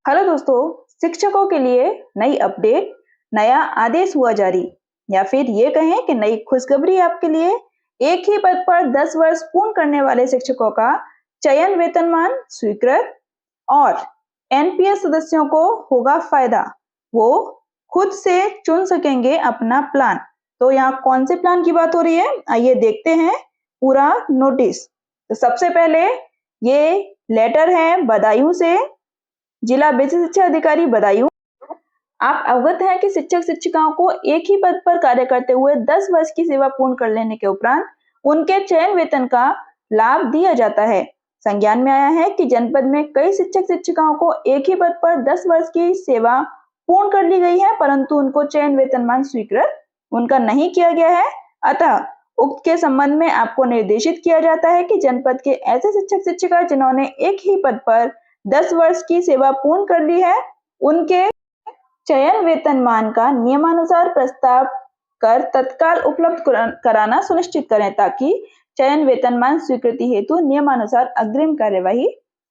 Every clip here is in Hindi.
हेलो दोस्तों, शिक्षकों के लिए नई अपडेट, नया आदेश हुआ जारी, या फिर ये कहें कि नई खुशखबरी आपके लिए। एक ही पद पर 10 वर्ष पूर्ण करने वाले शिक्षकों का चयन वेतनमान स्वीकृत और एनपीएस सदस्यों को होगा फायदा। वो खुद से चुन सकेंगे अपना प्लान। तो यहाँ कौन से प्लान की बात हो रही है, आइए देखते हैं पूरा नोटिस। तो सबसे पहले ये लेटर है बदायूं से, जिला बेसिक शिक्षा अधिकारी बदायूं। आप अवगत हैं कि शिक्षक शिक्षिकाओं को एक ही पद पर कार्य करते हुए 10 वर्ष की सेवा पूर्ण कर लेने के उपरांत उनके चयन वेतन का लाभ दिया जाता है। संज्ञान में आया है कि जनपद में कई शिक्षक शिक्षिकाओं को एक ही पद पर 10 वर्ष की सेवा पूर्ण कर ली गई है, परंतु उनको चयन वेतनमान स्वीकृत उनका नहीं किया गया है। अतः उक्त के संबंध में आपको निर्देशित किया जाता है कि जनपद के ऐसे शिक्षक शिक्षिका जिन्होंने एक ही पद पर 10 वर्ष की सेवा पूर्ण कर ली है, उनके चयन वेतनमान का नियमानुसार प्रस्ताव कर तत्काल उपलब्ध कराना सुनिश्चित करें, ताकि चयन वेतनमान स्वीकृति हेतु नियमानुसार अग्रिम कार्यवाही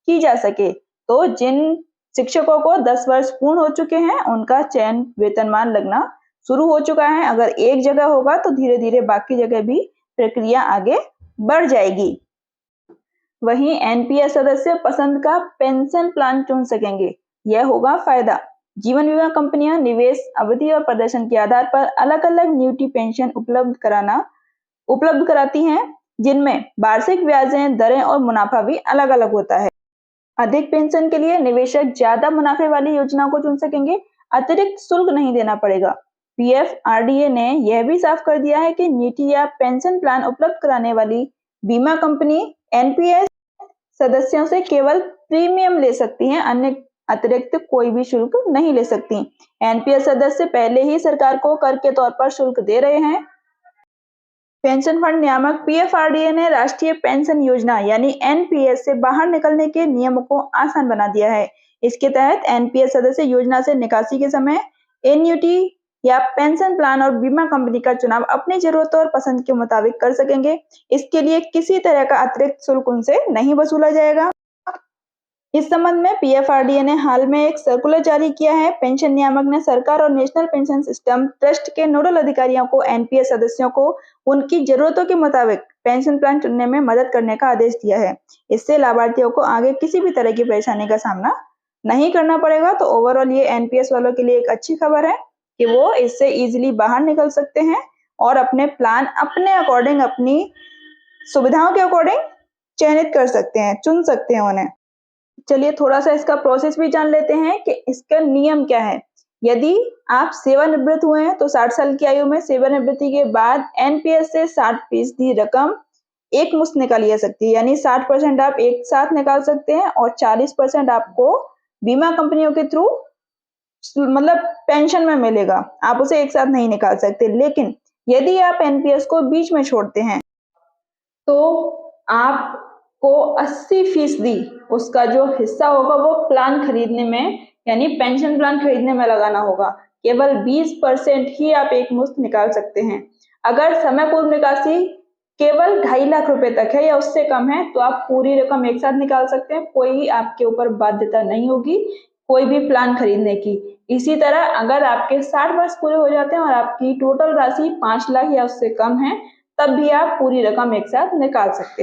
की जा सके। तो जिन शिक्षकों को 10 वर्ष पूर्ण हो चुके हैं, उनका चयन वेतनमान लगना शुरू हो चुका है। अगर एक जगह होगा तो धीरे धीरे बाकी जगह भी प्रक्रिया आगे बढ़ जाएगी। वहीं एनपीएस सदस्य पसंद का पेंशन प्लान चुन सकेंगे, यह होगा फायदा। जीवन बीमा कंपनियां निवेश अवधि और प्रदर्शन के आधार पर अलग अलग न्यूटी पेंशन उपलब्ध कराती हैं, जिनमें वार्षिक ब्याजें, दरें और मुनाफा भी अलग अलग होता है। अधिक पेंशन के लिए निवेशक ज्यादा मुनाफे वाली योजनाओं को चुन सकेंगे, अतिरिक्त शुल्क नहीं देना पड़ेगा। पीएफआरडीए ने यह भी साफ कर दिया है कि नीति या पेंशन प्लान उपलब्ध कराने वाली बीमा कंपनी एनपीएस सदस्यों से केवल प्रीमियम ले सकती हैं, अन्य अतिरिक्त कोई भी शुल्क नहीं ले सकती। एनपीएस सदस्य पहले ही सरकार को कर के तौर पर शुल्क दे रहे हैं। पेंशन फंड नियामक पीएफआरडीए ने राष्ट्रीय पेंशन योजना यानी एनपीएस से बाहर निकलने के नियमों को आसान बना दिया है। इसके तहत एनपीएस सदस्य योजना से निकासी के समय एन्युटी या पेंशन प्लान और बीमा कंपनी का चुनाव अपनी जरूरतों और पसंद के मुताबिक कर सकेंगे। इसके लिए किसी तरह का अतिरिक्त शुल्क उनसे नहीं वसूला जाएगा। इस संबंध में पीएफआरडीए ने हाल में एक सर्कुलर जारी किया है। पेंशन नियामक ने सरकार और नेशनल पेंशन सिस्टम ट्रस्ट के नोडल अधिकारियों को एनपीएस सदस्यों को उनकी जरूरतों के मुताबिक पेंशन प्लान चुनने में मदद करने का आदेश दिया है। इससे लाभार्थियों को आगे किसी भी तरह की परेशानी का सामना नहीं करना पड़ेगा। तो ओवरऑल ये एनपीएस वालों के लिए एक अच्छी खबर है कि वो इससे इजीली बाहर निकल सकते हैं और अपने प्लान अपने अकॉर्डिंग, अपनी सुविधाओं के अकॉर्डिंग चयनित कर सकते हैं, चुन सकते हैं उन्हें। चलिए थोड़ा सा इसका प्रोसेस भी जान लेते हैं कि इसका नियम क्या है। यदि आप सेवानिवृत्त हुए हैं तो 60 साल की आयु में सेवानिवृत्ति के बाद एनपीएस से 60% रकम एक मुश्त निकाली जा सकती है, यानी 60% आप एक साथ निकाल सकते हैं और 40% आपको बीमा कंपनियों के थ्रू मतलब पेंशन में मिलेगा। आप उसे एक साथ नहीं निकाल सकते। लेकिन यदि आप एनपीएस को बीच में छोड़ते हैं तो आपको 80% उसका जो हिस्सा होगा वो प्लान खरीदने में, यानी पेंशन प्लान खरीदने में लगाना होगा। केवल 20% ही आप एक मुश्त निकाल सकते हैं। अगर समय पूर्व निकासी केवल 2.5 लाख रुपए तक है या उससे कम है तो आप पूरी रकम एक साथ निकाल सकते हैं। कोई आपके ऊपर बाध्यता नहीं होगी कोई भी प्लान खरीदने की। इसी तरह अगर आपके 60 वर्ष पूरे हो जाते हैं और आपकी टोटल राशि 5 लाख या उससे कम है, तब भी आप पूरी रकम एक साथ निकाल सकते हैं।